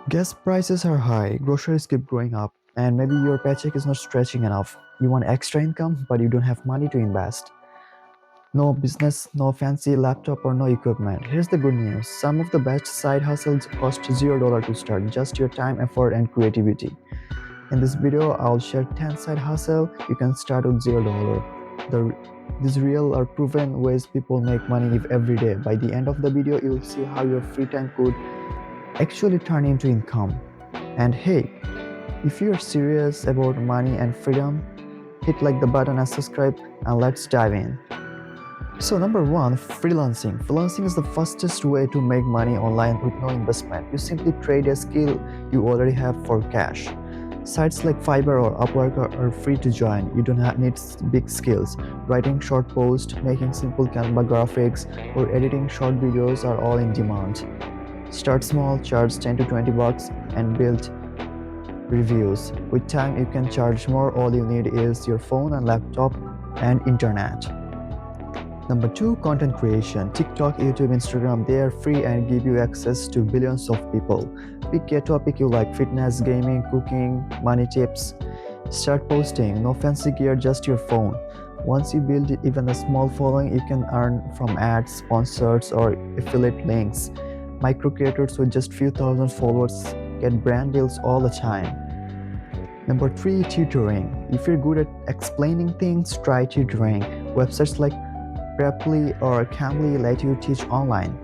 Gas prices are high, groceries keep going up, and maybe your paycheck is not stretching enough. You want extra income, but you don't have money to invest. No business, no fancy laptop, or no equipment. Here's the good news, some of the best side hustles cost $0 to start, just your time, effort, and creativity. In this video, I'll share 10 side hustle you can start with $0. The, these real or proven ways people make money every day. By the end of the video, you'll see how your free time could actually turn into income. And hey, if you're serious about money and freedom, hit like the button and subscribe and let's dive in. So number one, freelancing. Freelancing is the fastest way to make money online with no investment. You simply trade a skill you already have for cash. Sites like Fiverr or Upwork are free to join. You don't need big skills. Writing short posts, making simple Canva graphics, or editing short videos are all in demand. Start small, charge 10 to 20 bucks and build reviews. With time, you can charge more. All you need is your phone and laptop and internet. Number two, content creation. TikTok, YouTube, Instagram, they are free and give you access to billions of people. Pick a topic you like: fitness, gaming, cooking, money tips. Start posting. No fancy gear, just your phone. Once you build even a small following, you can earn from ads, sponsors, or affiliate links. Micro creators with just few thousand followers get brand deals all the time. Number three, tutoring. If you're good at explaining things, try tutoring. Websites like Preply or Cambly let you teach online.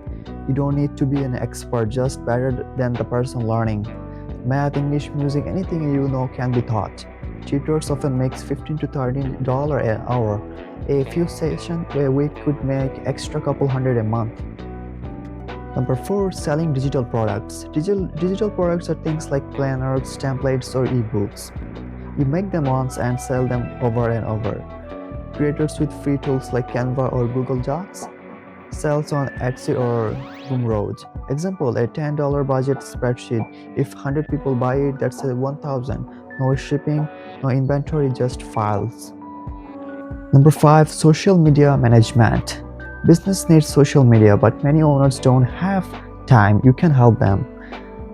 You don't need to be an expert, just better than the person learning. Math, English, music, anything you know can be taught. Tutors often make $15 to $30 an hour. A few sessions a week could make extra couple hundred a month. Number four, selling digital products. Digital products are things like planners, templates, or ebooks. You make them once and sell them over and over. Creators with free tools like Canva or Google Docs sells on Etsy or Gumroad. Example, a $10 budget spreadsheet. If 100 people buy it, that's a 1,000. No shipping, no inventory, just files. Number five, social media management. Business needs social media, but many owners don't have time. You can help them.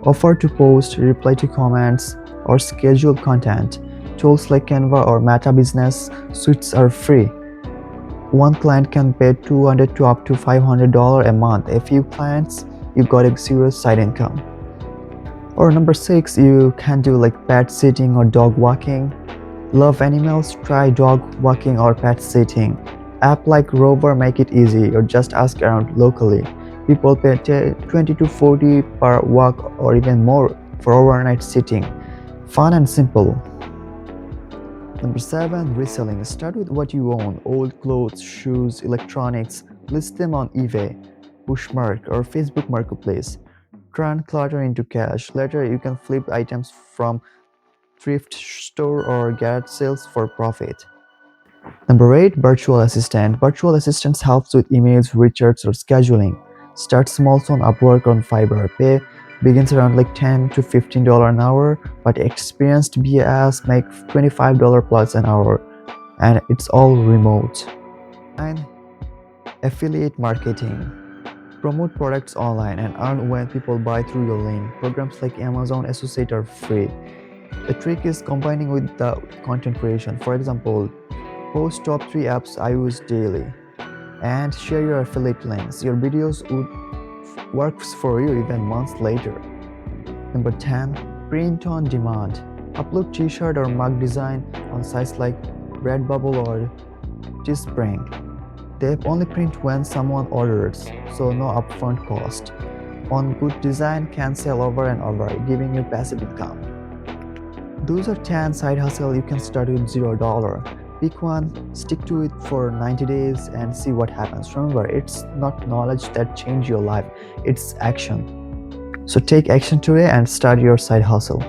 Offer to post, reply to comments, or schedule content. Tools like Canva or Meta Business Suites are free. One client can pay $200 to up to $500 a month. A few clients, you got a serious side income. Or number six, you can do like pet sitting or dog walking. Love animals? Try dog walking or pet sitting. App like Rover make it easy, or just ask around locally. People pay 20 to 40 per walk or even more for overnight sitting. Fun and simple. Number seven, reselling. Start with what you own: old clothes, shoes, electronics. List them on eBay, Pushmark, or Facebook Marketplace. Turn clutter into cash. Later, you can flip items from thrift store or garage sales for profit. Number eight, virtual assistant. Virtual assistants helps with emails, recharts, or scheduling. Start small on Upwork or on Fiverr. Pay begins around like $10 to $15 an hour, but experienced BAs make $25 plus an hour, and it's all remote. And affiliate marketing. Promote products online and earn when people buy through your link. Programs like Amazon Associate are free. The trick is combining with the content creation. For example, post top 3 apps I use daily and share your affiliate links. Your videos would works for you even months later. Number 10, print on demand. Upload t-shirt or mug design on sites like Redbubble or Teespring. They only print when someone orders, so no upfront cost. On good design can sell over and over, giving you passive income. Those are 10 side hustle you can start with $0. Pick one, stick to it for 90 days and see what happens. Remember, it's not knowledge that changes your life, it's action. So take action today and start your side hustle.